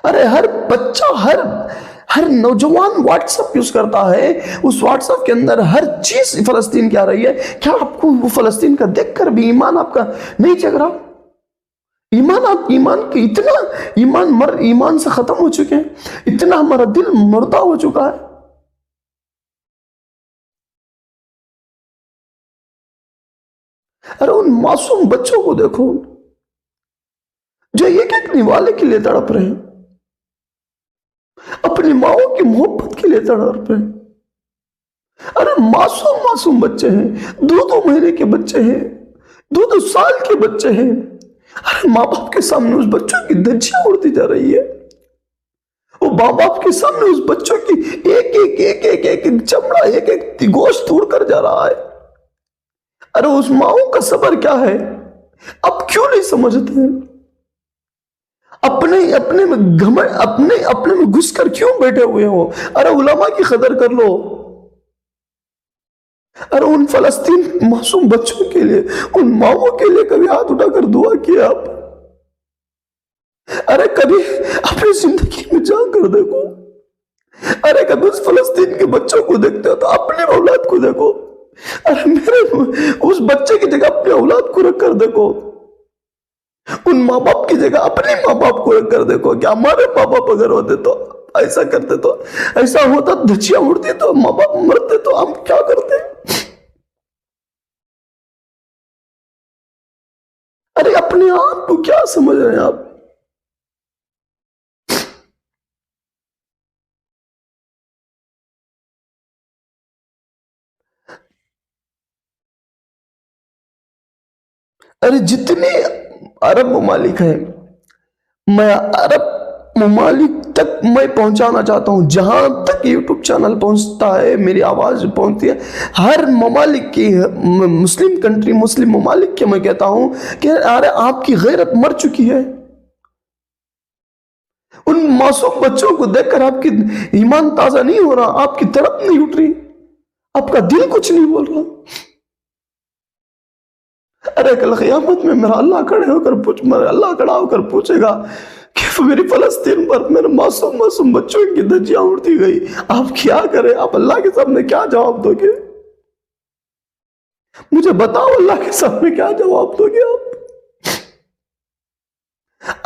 ارے ہر بچہ، ہر نوجوان what's app use کرتا ہے، اس واٹس ایپ کے اندر ہر چیز فلسطین کی آ رہی ہے. کیا آپ کو وہ فلسطین کا دیکھ کر بھی ایمان آپ کا نہیں جگ رہا؟ ایمان کی اتنا ایمان سے ختم ہو چکے ہیں، اتنا ہمارا دل مردہ ہو چکا ہے. ارے ان معصوم بچوں کو دیکھو جو ایک ایک نوالے کے لیے تڑپ رہے ہیں، اپنی ماؤں کی محبت کے لیے تڑپ رہے ہیں. ارے معصوم بچے ہیں، 2 مہینے کے بچے ہیں، 2 سال کے بچے ہیں. ارے ماں باپ کے سامنے اس بچوں کی دھجیاں اڑتی جا رہی ہے. وہ ماں باپ کے سامنے اس بچوں کی ایک چمڑا، ایک گوشت توڑ کر جا رہا ہے. ارے اس ماؤں کا صبر کیا ہے؟ اب کیوں نہیں سمجھتے ہیں؟ اپنے میں گھس کر کیوں بیٹھے ہوئے ہو؟ ارے علماء کی قدر کر لو. ارے ان فلسطین معصوم بچوں کے لیے، ان ماؤں کے لیے کبھی ہاتھ اٹھا کر دعا کیا آپ؟ ارے کبھی اپنی زندگی میں جا کر دیکھو. ارے کبھی اس فلسطین کے بچوں کو دیکھتے ہو تو اپنے اولاد کو دیکھو. ارے اس بچے کی جگہ اپنے اولاد کو رکھ کر دیکھو. ان ماں باپ کی جگہ اپنے ماں باپ کو رکھ کر دیکھو کہ ہمارے ماں باپ اگر ہوتے تو ایسا کرتے، تو ایسا ہوتا، دھچیاں اڑتی تو ماں باپ مرتے تو ہم کیا کرتے؟ ارے اپنے آپ کو کیا سمجھ رہے ہیں آپ؟ ارے جتنے عرب ممالک ہیں، میں عرب ممالک تک میں پہنچانا چاہتا ہوں، جہاں تک یوٹیوب چینل پہنچتا ہے، میری آواز پہنچتی ہے، ہر ممالک کی، مسلم کنٹری، مسلم ممالک کے میں کہتا ہوں کہ ارے آپ کی غیرت مر چکی ہے. ان معصوم بچوں کو دیکھ کر آپ کی ایمان تازہ نہیں ہو رہا، آپ کی طرف نہیں اٹھ رہی، آپ کا دل کچھ نہیں بول رہا. ارے کل قیامت میں میرا اللہ کھڑا ہو کر پوچھے گا کہ میری فلسطین پر میرے معصوم بچوں کی دھجیاں اڑتی گئی، آپ کیا کریں؟ آپ اللہ کے سامنے کیا جواب دو گے؟ مجھے بتاؤ، اللہ کے سامنے کیا جواب دو گے آپ؟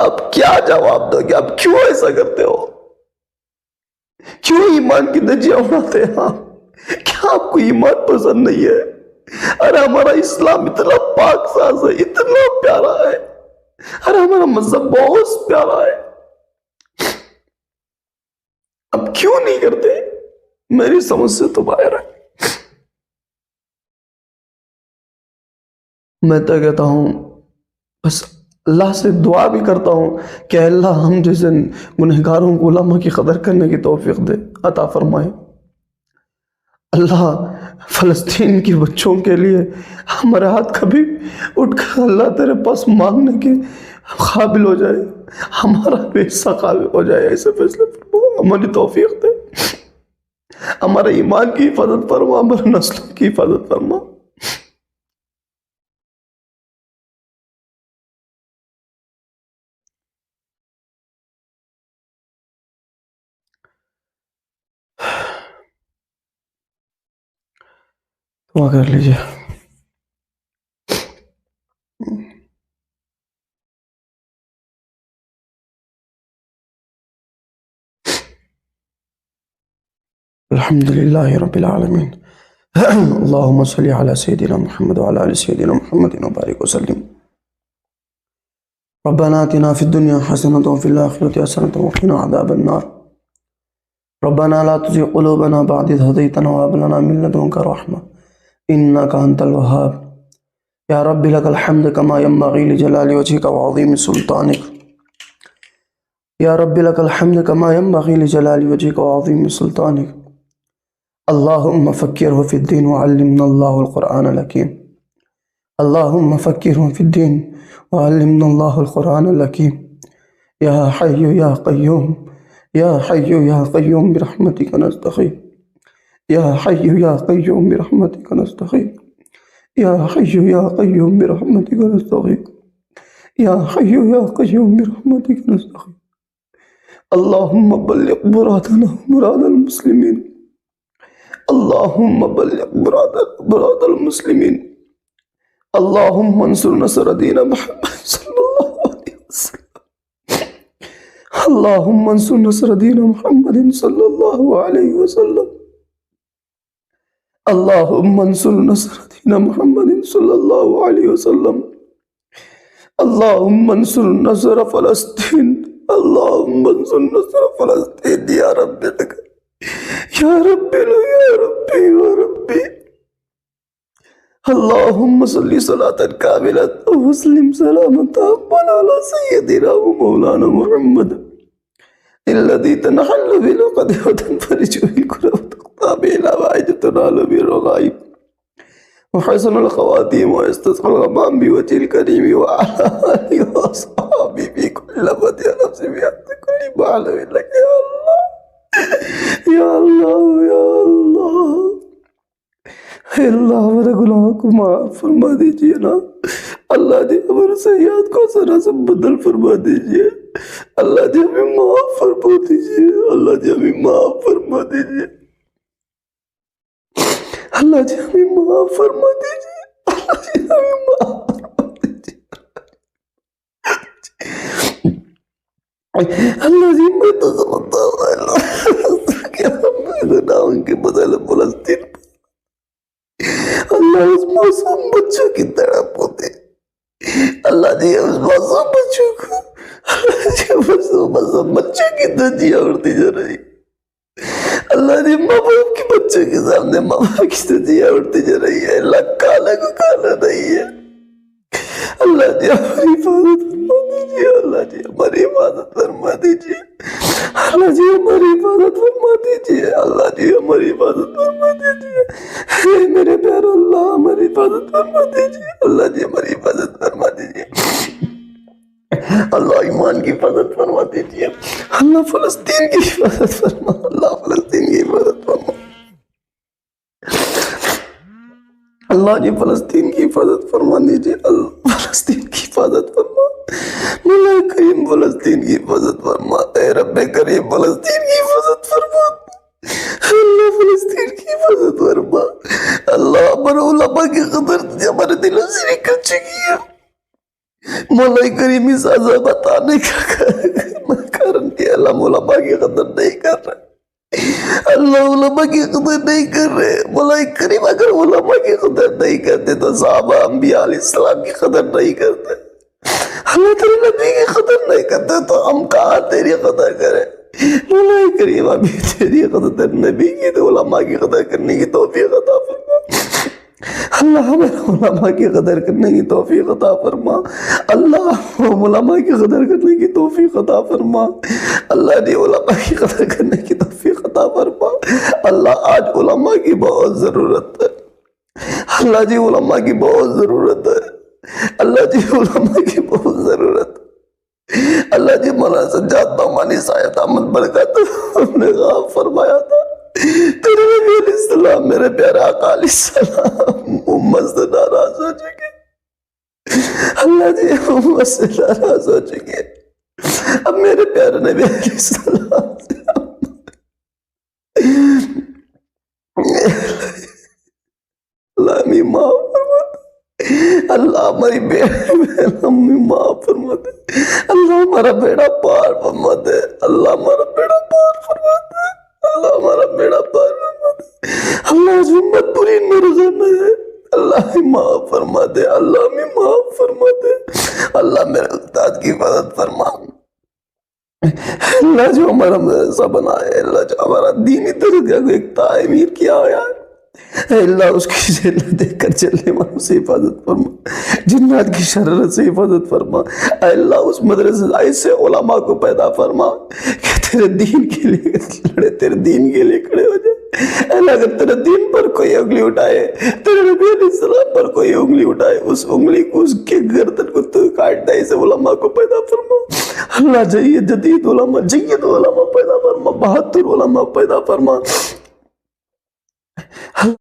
اب کیا جواب دو گے؟ اب کیوں ایسا کرتے ہو؟ کیوں ایمان کی دھجیاں اڑاتے ہیں آپ؟ کیا آپ کو ایمان پسند نہیں ہے؟ ارے ہمارا اسلام اتنا پاک ساز ہے، اتنا پیارا ہے. ارے ہمارا مذہب بہت پیارا ہے. اب کیوں نہیں کرتے؟ میری سمجھ سے تو باہر ہے. میں تو کہتا ہوں، بس اللہ سے دعا بھی کرتا ہوں کہ اللہ ہم جیسے گنہگاروں کو علماء کی قدر کرنے کی توفیق دے، عطا فرمائے. اللہ فلسطین کے بچوں کے لیے ہمارے ہاتھ کبھی اٹھ کر اللہ تیرے پاس مانگنے کے قابل ہو جائے، ہمارا بھی حصہ قابل ہو جائے. ایسے فیصلے فرما، ہماری توفیق دے، ہمارے ایمان کی حفاظت فرما، ہمارے نسل کی حفاظت فرما. دعا کر لیجئے. الحمدللہ رب العالمین. اللہم صلی علی سیدنا محمد وعلی آل سیدنا محمد وبارک وسلم. ربنا آتنا فی الدنیا حسنۃ وفی الآخرۃ حسنۃ وقنا عذاب النار. ربنا لا تزغ قلوبنا بعد إذ هديتنا وهب لنا من لدنك رحمة إنك أنت الوهاب. يا رب لك الحمد كما ينبغي لجلال وجهك وعظيم سلطانك. يا رب لك الحمد كما ينبغي لجلال وجهك وعظيم سلطانك. اللهم فكره في الدين وعلمنا الله القرآن الحكيم. اللهم فكره في الدين وعلمنا الله القرآن الحكيم. يا حي يا قيوم، يا حي يا قيوم برحمتك نستغيث. يا حي يا قيوم برحمتك نستغيث. يا حي يا قيوم برحمتك نستغيث. يا حي يا قيوم برحمتك نستغيث. اللهم بلغ مرادنا مراد المسلمين. اللهم بلغ مراد المسلمين. اللهم انصر دين محمد صلى الله عليه وسلم. اللهم انصر دين محمد صلى الله عليه وسلم. اللهم انصر دين محمد صلى الله عليه وسلم. اللهم انصر فلسطين. اللهم انصر فلسطين يا رب لك يا ربي يا ربي يا ربي. اللهم صل صلاة كاملة وسلم سلاما تاما على سيدنا ومولانا محمد الذي تنحل بالعقد وتنفرج به الكرب وتقطع به الهوائج وتنال به الرغائب وحسن الخواتيم ويستسقى الغمام بوجه الكريم وعلى آله وأصحابه في كل بدء نفس بحق كل معلم لك يا الله یا اللہ یا اللہ. اللہ ہمارے گناہ کو معاف فرما دیجئے نا. اللہ جی ہمارے سیئات کو ذرا سے بدل فرما دیجئے. اللہ جی ہمیں معاف فرما دیجئے. اللہ جی ہمیں معاف فرما دیجئے. اللہ جی ہمیں معاف فرما دیجئے. اللہ جی ہمیں معاف فرما دیجئے. اللہ جی میں تو سمجھتا ہوں گناہوں کے بدلے فلسطین اللہ اس معصوم بچوں کی تڑپ ہوتے. اللہ جی اس معصوم بچوں کو اللہ جی معصوم بچوں کی دھجیاں اڑتی جا رہی. اللہ جی ماں باپ کے بچوں کے سامنے ماں باپ کی دھجیاں اڑتی جا رہی ہے. اللہ کالا کو کالا نہیں ہے. اللہ جی ہماری حفاظت فرما دیجیے. اللہ جی ہماری حفاظت فرما دیجیے. اللہ جی ہماری حفاظت فرما دیجیے. اللہ جی ہماری حفاظت فرما دیجیے. اے میرے پیارے اللہ ہماری حفاظت فرما دیجیے. اللہ جی ہماری حفاظت فرما دیجیے. اللہ ایمان کی حفاظت فرما دیجیے. اللہ فلسطین کی حفاظت فرما. اللہ فلسطین کی حفاظت فرما. اللہ جی فلسطین کی حفاظت فرما دیجیے. اللہ فلسطین کی حفاظت فرما. مولا کریم فلسطین کی حفاظت فرما. اے رب کریم فلسطین کی حفاظت فرما. اللہ فلسطین کی حفاظت فرما. اللہ ہمارے علماء کی قدر ہمارے دلوں سے نکل چکی ہے. مولا کریم اس عذاب بتانے کا کارن کہ اللہ علماء کی قدر نہیں کر رہے. اللہ علماء کی قدر نہیں کر رہے. مولا کریم اگر علماء کی قدر نہیں کرتے تو صحابہ انبیاء علیہ السلام کی قدر نہیں کرتے. اللہ تیرے نبی کی قدر نہیں کرتے تو ہم کہاں تیری قدر کریں. مولا کریم ابھی تیری قدر تیرے نبی کی تو علماء کی قدر کرنے کی توفیق عطا فرما. اللہ ہمیں علماء کی قدر کرنے کی توفیق عطا فرما. اللہ علماء کی قدر کرنے کی توفیق عطا فرما. اللہ جی علماء کی قدر کرنے کی توفیق عطا فرما. اللہ آج علماء کی بہت ضرورت ہے. اللہ جی علماء کی بہت ضرورت ہے. اللہ جی علماء کی بہت ضرورت ہے. اللہ جی مولانا سجاد نعمانی صاحب احمد برکت ہم نے غاب فرمایا تھا تیرے نبی علیہ السلام میرے پیارے آقا علیہ السلام امت سے ناراض ہو چکے. اللہ جی امت سے ناراض ہو چکے. اب میرے پیارے نبی علیہ السلام سے اللہ ہمیں معاف فرما دے. اللہ ہماری بہن ہمیں معاف فرما دے. اللہ ہمارا بیڑا پار فرما دے. اللہ ہمارا بیڑا پار فرما دے. اللہ ہمارا بیڑا پار فرما دے. اللہ اس امت پوری مرضی میں ہے. اللہ ہمیں معاف فرما دے. اللہ ہمیں معاف فرما دے. اللہ میرے استاد کی حفاظت فرما. اللہ جو ہمارا مدرسہ بنائے, اللہ جو ہمارا دینی درجہ کو ایک تعمیر کیا ہوا ہے, اے اللہ اس کی جنت دیکھ کر چلنے والوں سے حفاظت فرما. جنات کی شرارت سے حفاظت فرما. اے اللہ اس مدرسے سے ایسے علماء کو پیدا فرما کہ تیرے دین کے لیے لڑے, تیرے دین کے لیے کھڑے ہو جائے. اے اللہ اگر تیرے دین پر کوئی انگلی اٹھائے, تیرے نبی علیہ السلام پر کوئی انگلی اٹھائے, اس انگلی کو اس کے گردن کو تو کاٹ دے. ایسے علماء کو پیدا فرما. اللہ جدید علماء پیدا فرما. بہتر علماء پیدا فرما.